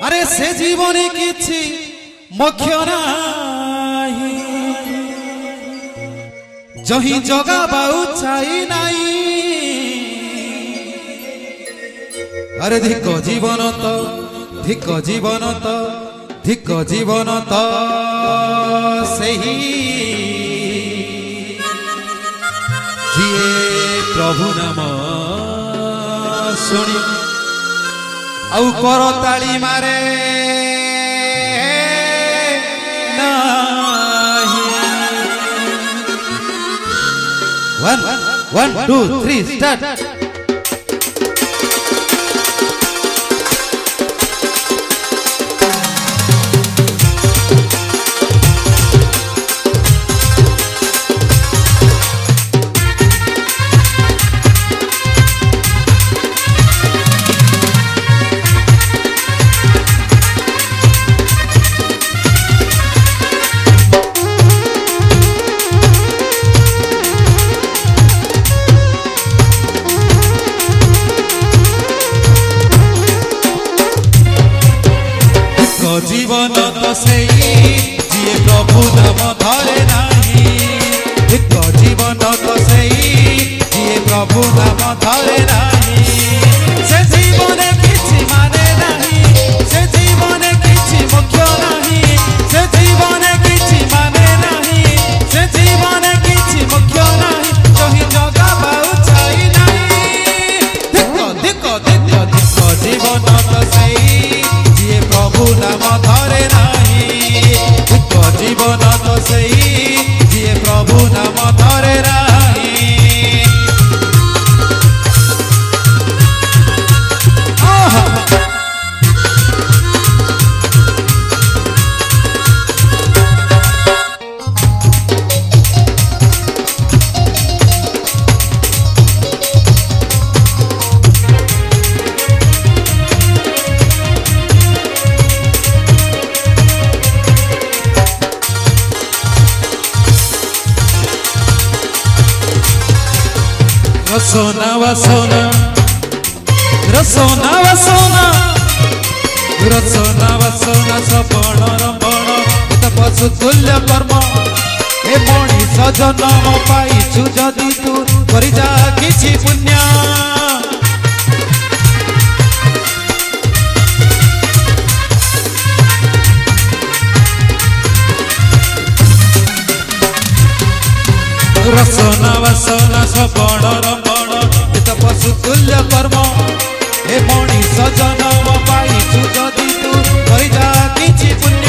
अरे से जीवने किछि मुख्य नाही जही जगा बाउ चाई नाही। अरे धिक जीवन तो धिक जीवन तो धिक जीवन तो सही जिए प्रभु नाम सुनी आउ कर ताली मारे नाही। 1 2 3 स्टार्ट। जीवन तो सही जिए प्रभु नाम धरे नाही। एक जीवन तो सही जिए प्रभु नाम धरे नाही। से जीवन किछि माने नाही से जीवन किछि मुख्य नाही से जीवन किछि माने नाही से जीवन किछि मुख्य नाही जही जगा बाउ चाई नाही। धिक धिक धिक धिक जीवन तो सही जिए प्रभु नाम धरे नाही। धिक जीवन तो सही जिए प्रभु नाम धरे नाही। रसोना वसोना रसोना वसोना रसोना वसोना सपण रमण पशु तुल्य कर्म ए मणिष जन्म पाइछु जदि तू करि जा किछि पुण्य। रसोना वसोना सपण रमण पशु तुल्य कर्म ए मणिष जन्म पाइछु जदि तू करि जा किछि पुण्य।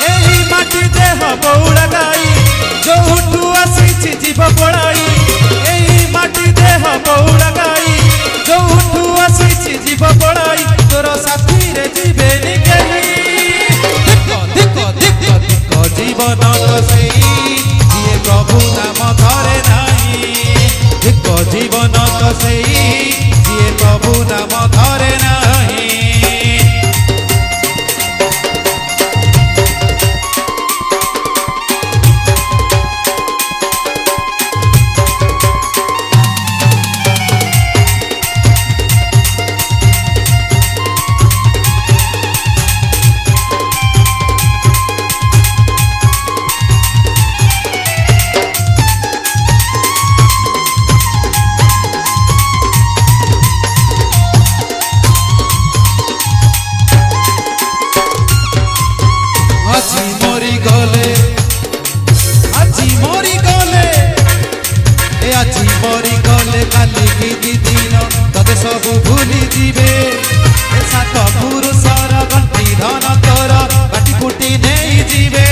एही माटी देह बौला गाई जोठू आसीछि जीव पड़ाई। एही माटी देह बौला गाई जोठू आसीछि जीव पड़ाई तोर साथी रे जीवेनी केही। धिक धिक धिक धिक जीवन तो सही जिए प्रभु नाम धरे नाही। धिक जीवन तो सही जिए प्रभु नाम धरे नाही। सबू भूली जीवे सात पुरुषर गंठी धन तोर बाटी कुटी नहीं जीवे।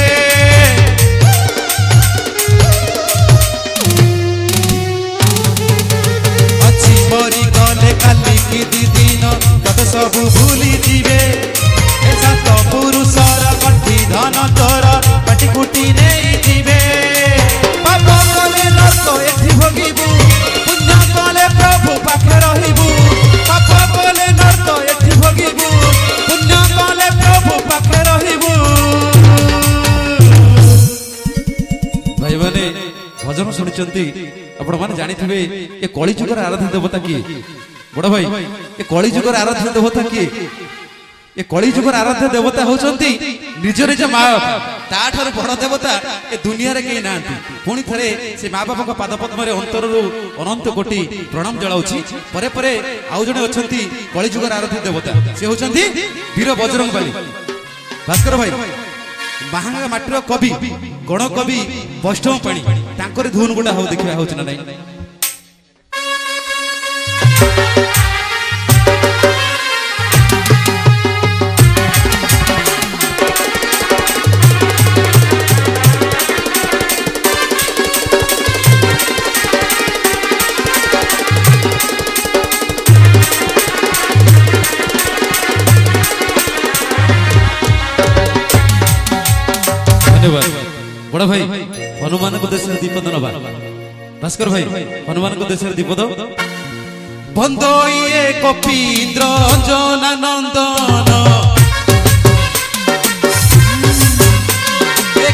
अच्छी मरी गले काली की दिन तते सबू भूली जीवे सात पुरुषर गंठी धन तोर बाटी कुटी नहीं जीवे। पाप कले नरक एठी भोगिबू पुण्य कले प्रभु पाखे रहिबू। पाप कले नरक एठी भोगिबू पुण्य कले प्रभु पाखे रहिबू। भाई माने भजन शुणुचंती आपण माने जानि थिबे ए कली जुगर आराध्य देवता की बड़ भाई ए कली जुगर आराध्य देवता की ए कली जुगर आराध्य देवता होचंती निज निज माँ बापा ताठार बड़ देवता ए दुनिया रे केही नांती पुणी थरे से माँ बापा पाद पद्म रे अंतररू अनंत कोटि प्रणाम जलाउछि परे परे आउ जणे अछंती कली जुगर आराध्य देवता से होचंती वीर बजरंग बली भास्कर भाई महांगा माटीर कवि गण कवि वैष्णव पाणी तांकर धुन गुडा हो देखिबा होछ ना नाही बड़ा भाई हनुमान को देश दीपद नवा भास्कर भाई हनुमान को देश दीपद बंद ये कपीन्द्र अंजनानंदन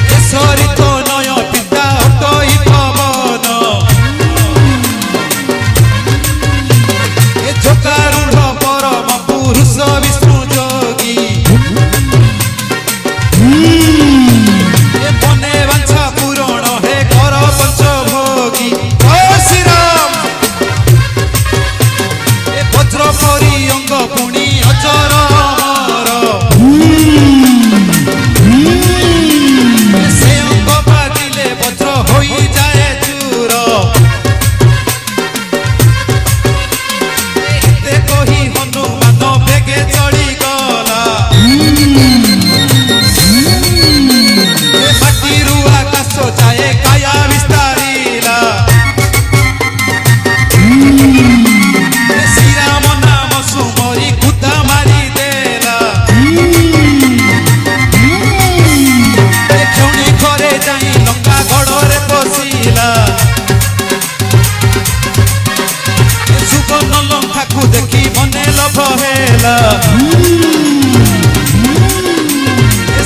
केसरी तो नय पिता अटई पवन ए जोकारूढ़ परम पुरुष विष्णु जोगी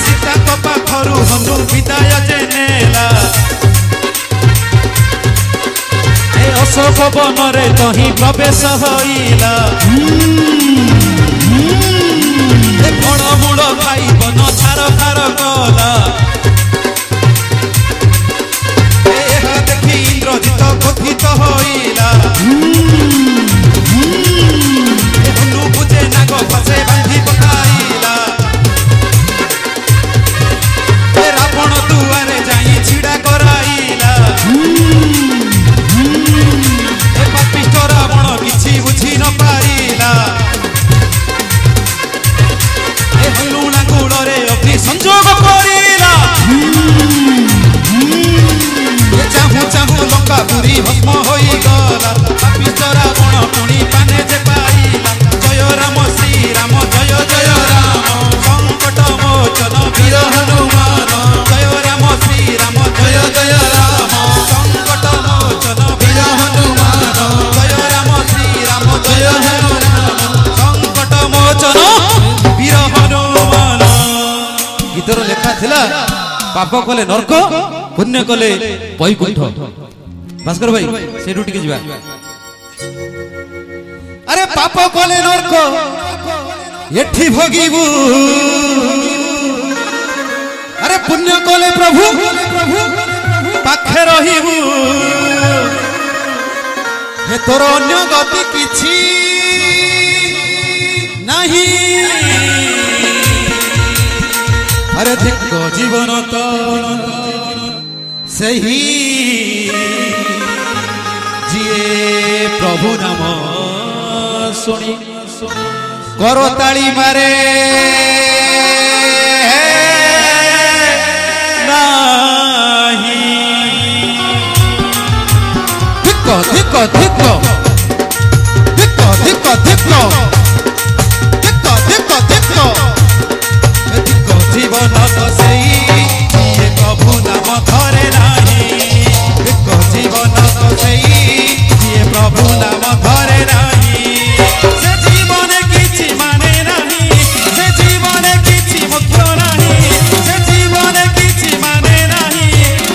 सीता को पाखरु हनु विदाय जेनेला ए अशोक वन रे कहीं प्रवेश होइला ए फण मूल खाई बन छार खार कला ए देखी इंद्रजित कथित होइला फसे बांधी पकाइला रावण दुआरे जाई छिड़ा कराइला पापिष्ट रावण किछि बुझी न पारिला लुणा गुड़े अग्नि संजोग करिला चाहू चाहू लंका पुरी भस्म होई गला पापिष्ट रावण पुणी पाने जे पाइला जय राम श्री राम जय जय राम संकट मोचन वीर हनुमान जय राम श्री राम जय जय राम संकट मोचन वीर हनुमान जय राम श्री राम जय राम संकट मोचन वीर हनुमान गीतर लेखा थिला पाप कले नरक पुण्य कले वैकुंठ भास्कर भाई सेठू टिके जिबा अरे पाप कले नरक एठी भोगिबू अरे पुण्य कले प्रभु पाखे रहिबू हे तोर अन्य गति किछि नहीं अरे धिक जीवन तो सही जिए प्रभु नाम सुनी करो ताली मारे नहीं धिक्को धिक्को धिक्को धिक्को धिक्को धिक्को धिक्को धिक्को धिक्को धिक्को जीवन तो सही जिए प्रभु नाम धरे नहीं धिक्को जीवन तो सही जिए प्रभु नाम धरे नहीं से जीवन किछि माने नहीं से जीवन किछि मुख्य नहीं से जीवन किछि माने नहीं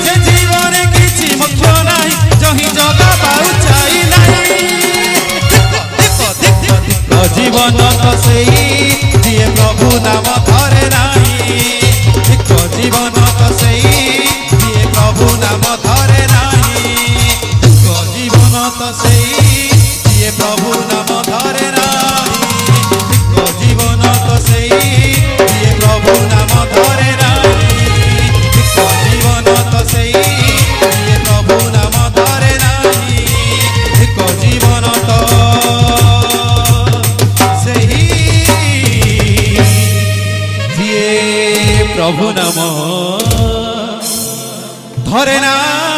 से जीवन किछि मुख्य नहीं जही जगा पाउ चाहि नहीं धिक्को धिक्को धिक्को धिक्को ଯିଏ ପ୍ରଭୁ ନାମ ଧରେ ନାହିଁ ଏକ ଜୀବନ ତ ସେଇ ଯିଏ ପ୍ରଭୁ ନାମ ଧରେ ନାହିଁ ଏକ ଜୀବନ ତ ସେଇ ଯିଏ ପ୍ରଭୁ ନାମ ଧରେ ନାହିଁ ଏକ ଜୀବନ ତ ସେଇ ଯିଏ ପ୍ରଭୁ ନାମ ଧରେ ନାହିଁ ଏକ ଜୀବନ ତ ସେଇ ଯିଏ ପ୍ରଭୁ ନାମ ଧରେ ନାହିଁ ଏକ ଜୀବନ ତ ସେଇ ଯିଏ ପ୍ରଭୁ ନାମ ଧରେ ନାହିଁ।